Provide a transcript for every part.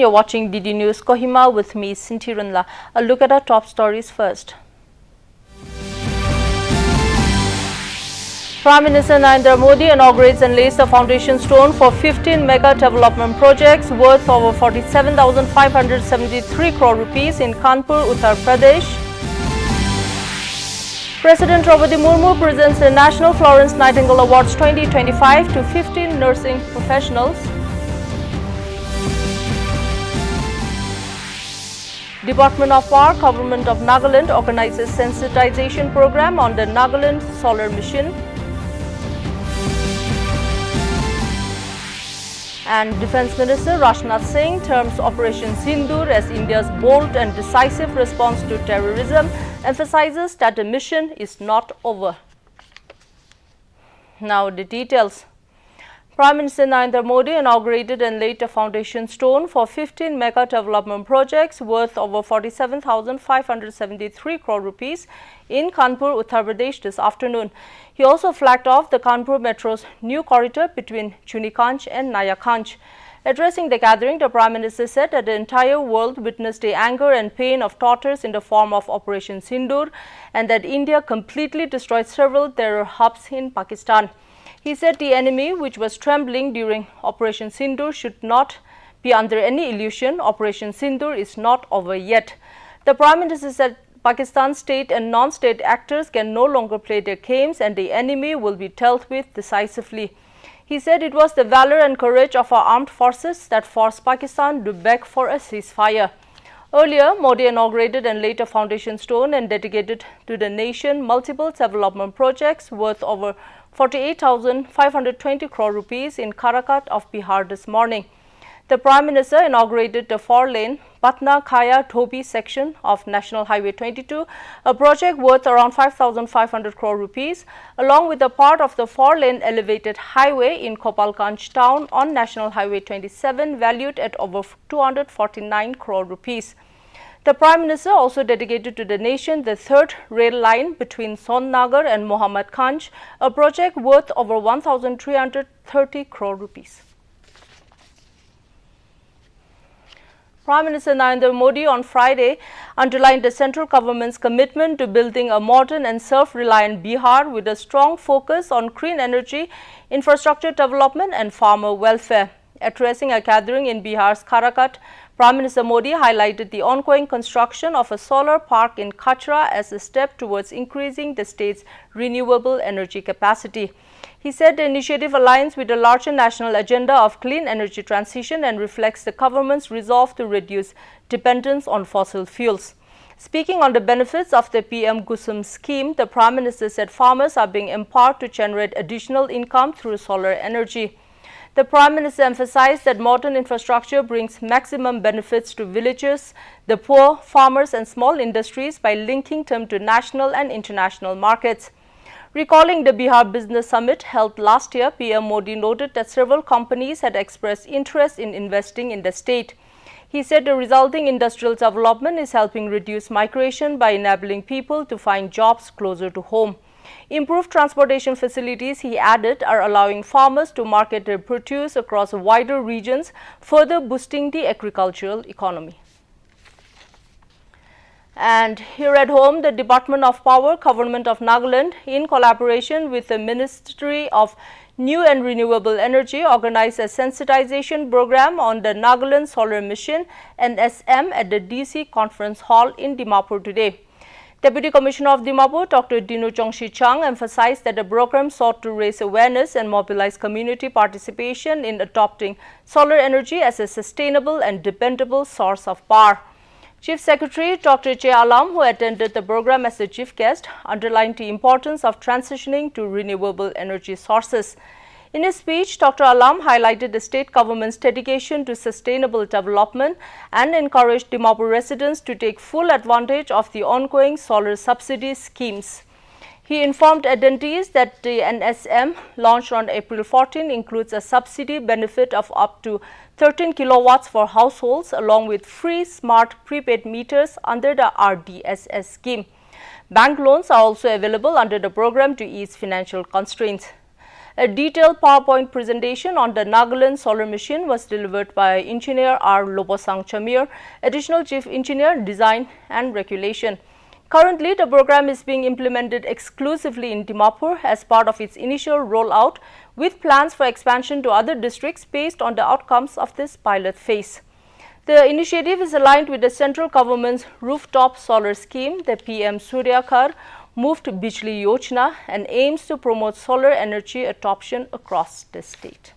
You're watching DD News Kohima with me, Sinti Runla. A look at our top stories first. Prime Minister Narendra Modi inaugurates and lays the foundation stone for 15 mega development projects worth over 47,573 crore rupees in Kanpur, Uttar Pradesh. President Draupadi Murmu presents the National Florence Nightingale Awards 2025 to 15 nursing professionals. Department of Power, Government of Nagaland organizes sensitization program on the Nagaland Solar Mission. And Defence Minister Rajnath Singh terms Operation Sindoor as India's bold and decisive response to terrorism, emphasizes that the mission is not over. Now the details. Prime Minister Narendra Modi inaugurated and laid a foundation stone for 15 mega development projects worth over 47,573 crore rupees in Kanpur, Uttar Pradesh this afternoon. He also flagged off the Kanpur Metro's new corridor between Chunikanch and Nayakanch. Addressing the gathering, the Prime Minister said that the entire world witnessed the anger and pain of tortures in the form of Operation Sindoor and that India completely destroyed several terror hubs in Pakistan. He said the enemy, which was trembling during Operation Sindoor, should not be under any illusion. Operation Sindoor is not over yet. The Prime Minister said Pakistan's state and non-state actors can no longer play their games and the enemy will be dealt with decisively. He said it was the valor and courage of our armed forces that forced Pakistan to beg for a ceasefire. Earlier, Modi inaugurated and laid a foundation stone and dedicated to the nation multiple development projects worth over 48,520 crore rupees in Karakat of Bihar this morning. The Prime Minister inaugurated the 4-lane Patna-Khaya-Dhobi section of National Highway 22, a project worth around 5,500 crore rupees, along with a part of the 4-lane elevated highway in Gopalganj town on National Highway 27, valued at over 249 crore rupees. The Prime Minister also dedicated to the nation the third rail line between Sonnagar and Mohammadganj, a project worth over 1,330 crore rupees. Prime Minister Narendra Modi on Friday underlined the central government's commitment to building a modern and self-reliant Bihar with a strong focus on clean energy, infrastructure development and farmer welfare. Addressing a gathering in Bihar's Karakat, Prime Minister Modi highlighted the ongoing construction of a solar park in Kachra as a step towards increasing the state's renewable energy capacity. He said the initiative aligns with the larger national agenda of clean energy transition and reflects the government's resolve to reduce dependence on fossil fuels. Speaking on the benefits of the PM Kusum scheme, the Prime Minister said farmers are being empowered to generate additional income through solar energy. The Prime Minister emphasized that modern infrastructure brings maximum benefits to villagers, the poor, farmers and small industries by linking them to national and international markets. Recalling the Bihar Business Summit held last year, PM Modi noted that several companies had expressed interest in investing in the state. He said the resulting industrial development is helping reduce migration by enabling people to find jobs closer to home. Improved transportation facilities, he added, are allowing farmers to market their produce across wider regions, further boosting the agricultural economy. And here at home, the Department of Power, Government of Nagaland, in collaboration with the Ministry of New and Renewable Energy, organized a sensitization program on the Nagaland Solar Mission NSM at the DC Conference Hall in Dimapur today. Deputy Commissioner of Dimapur, Dr. Dinu Chongshi Chang, emphasized that the program sought to raise awareness and mobilize community participation in adopting solar energy as a sustainable and dependable source of power. Chief Secretary Dr. J. Alam, who attended the program as a chief guest, underlined the importance of transitioning to renewable energy sources. In his speech, Dr. Alam highlighted the state government's dedication to sustainable development and encouraged Dimapur residents to take full advantage of the ongoing solar subsidy schemes. He informed attendees that the NSM, launched on April 14, includes a subsidy benefit of up to 13 kilowatts for households, along with free smart prepaid meters under the RDSS scheme. Bank loans are also available under the program to ease financial constraints. A detailed PowerPoint presentation on the Nagaland solar machine was delivered by Engineer R. Lobosang Chamir, Additional Chief Engineer, Design and Regulation. Currently, the program is being implemented exclusively in Dimapur as part of its initial rollout, with plans for expansion to other districts based on the outcomes of this pilot phase. The initiative is aligned with the central government's rooftop solar scheme, the PM Surya Ghar Muft Bijli Yojana, and aims to promote solar energy adoption across the state.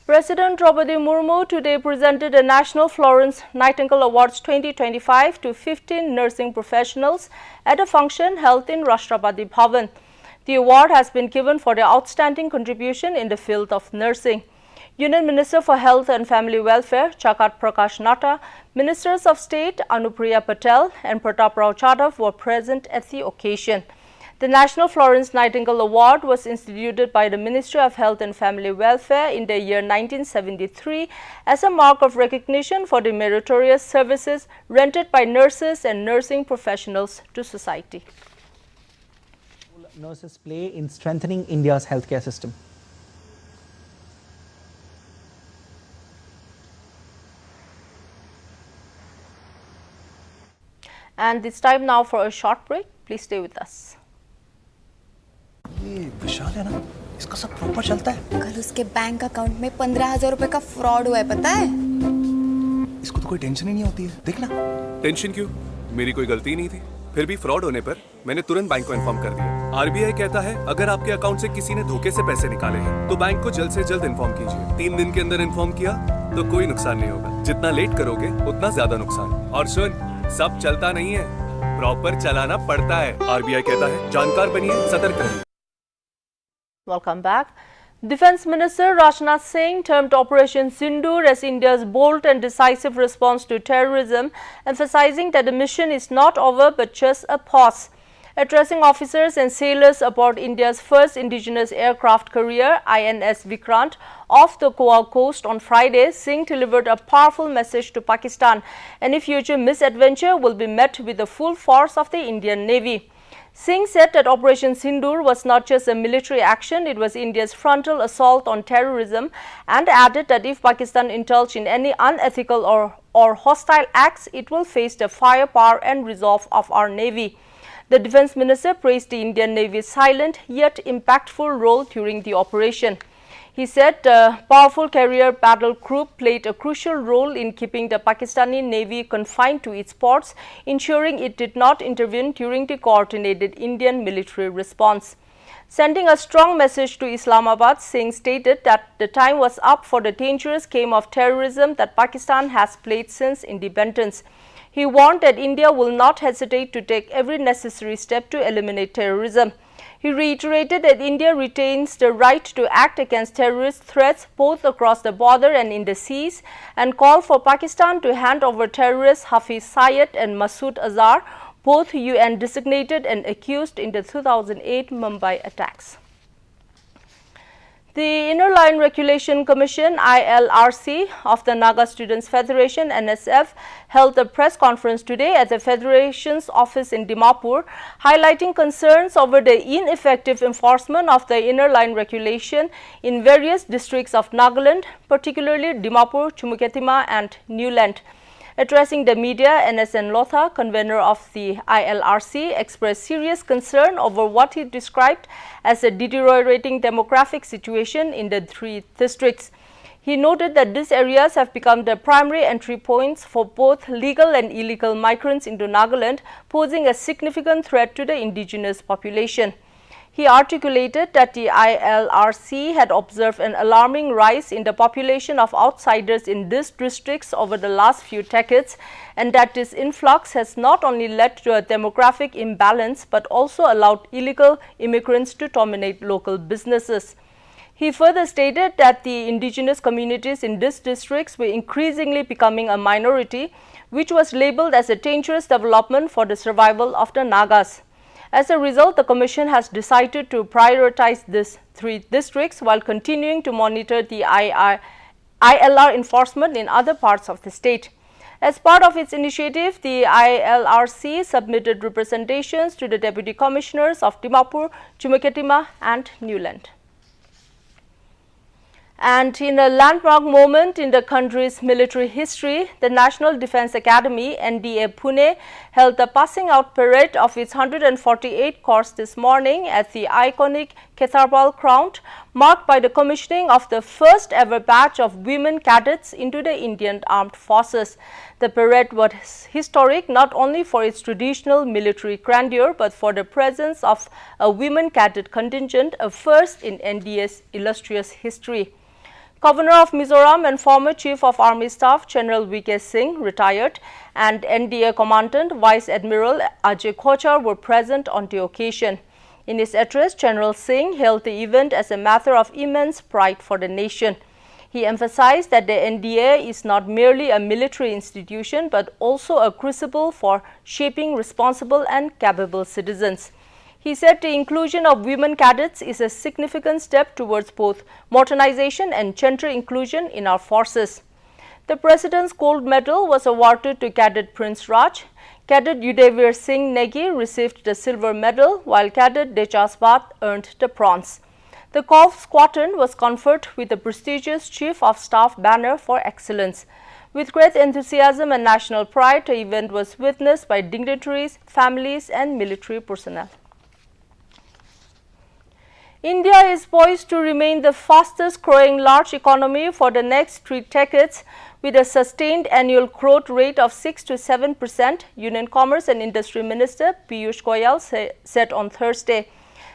President Draupadi Murmu today presented the National Florence Nightingale Awards 2025 to 15 nursing professionals at a function held in Rashtrapati Bhavan. The award has been given for their outstanding contribution in the field of nursing. Union Minister for Health and Family Welfare Jagat Prakash Natta, Ministers of State Anupriya Patel and Pratap Rao Chadav were present at the occasion. The National Florence Nightingale Award was instituted by the Ministry of Health and Family Welfare in the year 1973 as a mark of recognition for the meritorious services rendered by nurses and nursing professionals to society. Nurses play in strengthening India's healthcare system. And it's time now for a short break. Please stay with us. ये विशाल है ना, इसका सब proper चलता है। कल उसके bank account में 15,000 रुपए का फ्रॉड हुआ है, पता है? इसको तो कोई टेंशन ही नहीं होती है, देखना। टेंशन क्यों? मेरी कोई गलती नहीं थी। फिर भी फ्रॉड होने पर मैंने तुरंत बैंक को इन्फॉर्म कर दिया। आरबीआई कहता है अगर आपके अकाउंट से किसी ने धोखे से पैसे निकाले हैं तो बैंक को जल्द से जल्द इन्फॉर्म कीजिए। 3 दिन के अंदर इन्फॉर्म किया तो कोई नुकसान नहीं होगा। जितना लेट करोगे उतना ज्यादा नुकसान। और सुन, सब चलता नहीं है, प्रॉपर चलाना पड़ता है। आरबीआई कहता है जानकार बनिए, सतर्क रहिए। Welcome back. Defence Minister Rajnath Singh termed Operation Sindoor as India's bold and decisive response to terrorism, emphasizing that the mission is not over but just a pause. Addressing officers and sailors aboard India's first indigenous aircraft carrier, INS Vikrant, off the Goa coast on Friday, Singh delivered a powerful message to Pakistan. Any future misadventure will be met with the full force of the Indian Navy. Singh said that Operation Sindoor was not just a military action, it was India's frontal assault on terrorism, and added that if Pakistan indulged in any unethical or hostile acts, it will face the firepower and resolve of our Navy. The Defence Minister praised the Indian Navy's silent yet impactful role during the operation. He said the powerful carrier battle group played a crucial role in keeping the Pakistani Navy confined to its ports, ensuring it did not intervene during the coordinated Indian military response. Sending a strong message to Islamabad, Singh stated that the time was up for the dangerous game of terrorism that Pakistan has played since independence. He warned that India will not hesitate to take every necessary step to eliminate terrorism. He reiterated that India retains the right to act against terrorist threats both across the border and in the seas, and called for Pakistan to hand over terrorists Hafiz Syed and Masood Azhar, both UN designated and accused in the 2008 Mumbai attacks. The Inner Line Regulation Commission ILRC of the Naga Students Federation NSF held a press conference today at the Federation's office in Dimapur, highlighting concerns over the ineffective enforcement of the Inner Line Regulation in various districts of Nagaland, particularly Dimapur, Chumuketima and Newland. Addressing the media, NSN Lotha, convener of the ILRC, expressed serious concern over what he described as a deteriorating demographic situation in the 3 districts. He noted that these areas have become the primary entry points for both legal and illegal migrants into Nagaland, posing a significant threat to the indigenous population. He articulated that the ILRC had observed an alarming rise in the population of outsiders in these districts over the last few decades, and that this influx has not only led to a demographic imbalance but also allowed illegal immigrants to dominate local businesses. He further stated that the indigenous communities in these districts were increasingly becoming a minority, which was labeled as a dangerous development for the survival of the Nagas. As a result, the Commission has decided to prioritize these 3 districts while continuing to monitor the ILR enforcement in other parts of the state. As part of its initiative, the ILRC submitted representations to the Deputy Commissioners of Dimapur, Chumaketima and Newland. And in a landmark moment in the country's military history, the National Defence Academy (NDA) Pune held the passing out parade of its 148 corps this morning at the iconic Ketharbal ground, marked by the commissioning of the first ever batch of women cadets into the Indian Armed Forces. The parade was historic not only for its traditional military grandeur but for the presence of a women cadet contingent, a first in NDA's illustrious history. Governor of Mizoram and former Chief of Army Staff General V.K. Singh, retired, and NDA Commandant Vice Admiral Ajay Kochar were present on the occasion. In his address, General Singh hailed the event as a matter of immense pride for the nation. He emphasized that the NDA is not merely a military institution but also a crucible for shaping responsible and capable citizens. He said the inclusion of women cadets is a significant step towards both modernization and gender inclusion in our forces. The President's Gold Medal was awarded to Cadet Prince Raj. Cadet Yudevir Singh Negi received the silver medal, while Cadet Dechas Bhatt earned the bronze. The Corps Squadron was conferred with the prestigious Chief of Staff banner for excellence. With great enthusiasm and national pride, the event was witnessed by dignitaries, families and military personnel. India is poised to remain the fastest growing large economy for the next 3 decades with a sustained annual growth rate of 6 to 7%, Union Commerce and Industry Minister Piyush Goyal said on Thursday.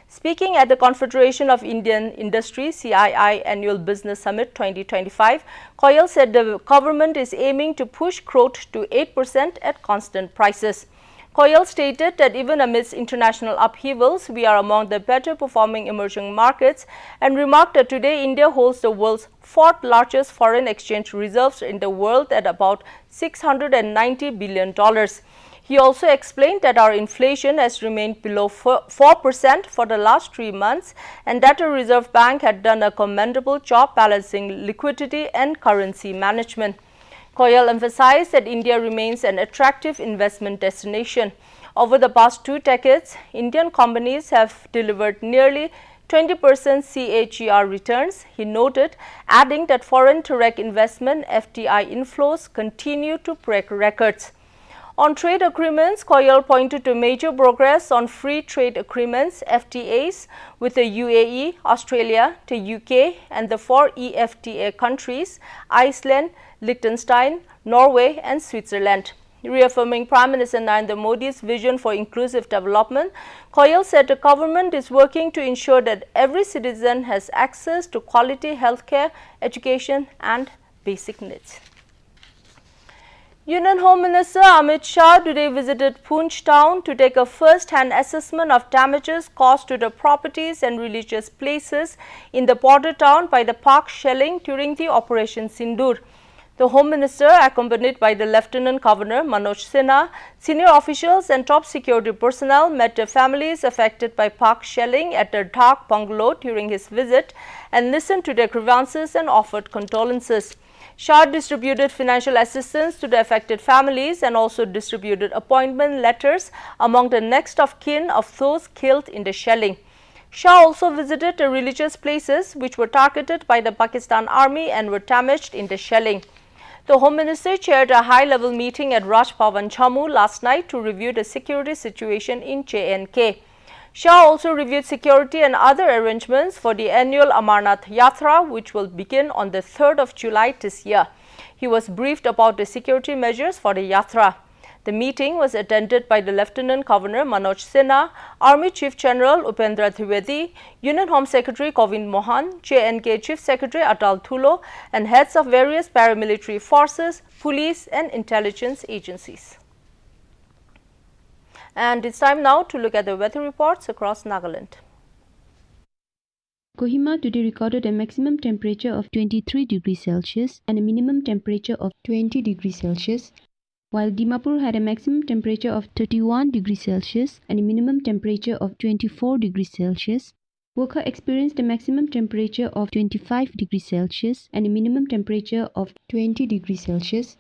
Speaking at the Confederation of Indian Industry (CII) Annual Business Summit 2025, Goyal said the government is aiming to push growth to 8% at constant prices. Goyal stated that even amidst international upheavals, we are among the better performing emerging markets and remarked that today India holds the world's 4th largest foreign exchange reserves in the world at about $690 billion. He also explained that our inflation has remained below 4% for the last 3 months and that the Reserve Bank had done a commendable job balancing liquidity and currency management. Goyal emphasized that India remains an attractive investment destination. Over the past 2 decades, Indian companies have delivered nearly 20% CAGR returns, he noted, adding that foreign direct investment (FDI) inflows continue to break records. On trade agreements, Goyal pointed to major progress on free trade agreements (FTAs) with the UAE, Australia, the UK and the 4 EFTA countries, Iceland, Liechtenstein, Norway and Switzerland. Reaffirming Prime Minister Narendra Modi's vision for inclusive development, Goyal said the government is working to ensure that every citizen has access to quality healthcare, education and basic needs. Union Home Minister Amit Shah today visited Poonch town to take a first-hand assessment of damages caused to the properties and religious places in the border town by the Pak shelling during the Operation Sindoor. The Home Minister, accompanied by the Lieutenant Governor Manoj Sinha, senior officials and top security personnel, met the families affected by Pak shelling at their Dhak bungalow during his visit and listened to their grievances and offered condolences. Shah distributed financial assistance to the affected families and also distributed appointment letters among the next of kin of those killed in the shelling. Shah also visited the religious places which were targeted by the Pakistan Army and were damaged in the shelling. The Home Minister chaired a high-level meeting at Raj Bhavan Jammu last night to review the security situation in J&K. Shah also reviewed security and other arrangements for the annual Amarnath Yatra, which will begin on the 3rd of July this year. He was briefed about the security measures for the Yatra. The meeting was attended by the Lieutenant Governor Manoj Sinha, Army Chief General Upendra Trivedi, Union Home Secretary Govind Mohan, J&K Chief Secretary Atal Thulo, and heads of various paramilitary forces, police and intelligence agencies. And it's time now to look at the weather reports across Nagaland. Kohima today recorded a maximum temperature of 23 degrees Celsius and a minimum temperature of 20 degrees Celsius, while Dimapur had a maximum temperature of 31 degrees Celsius and a minimum temperature of 24 degrees Celsius. Wokha experienced a maximum temperature of 25 degrees Celsius and a minimum temperature of 20 degrees Celsius.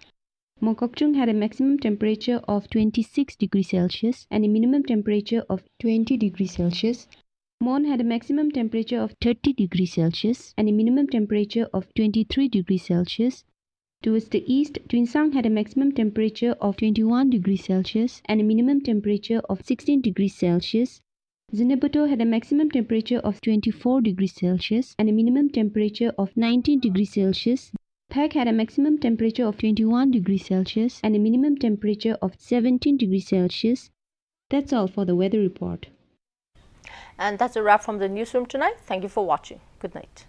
Mokokchung had a maximum temperature of 26 degrees Celsius and a minimum temperature of 20 degrees Celsius. Mon had a maximum temperature of 30 degrees Celsius and a minimum temperature of 23 degrees Celsius. Towards the east, Twinsang had a maximum temperature of 21 degrees Celsius and a minimum temperature of 16 degrees Celsius. Zinabuto had a maximum temperature of 24 degrees Celsius and a minimum temperature of 19 degrees Celsius. Phek had a maximum temperature of 21 degrees Celsius and a minimum temperature of 17 degrees Celsius. That's all for the weather report. And that's a wrap from the newsroom tonight. Thank you for watching. Good night.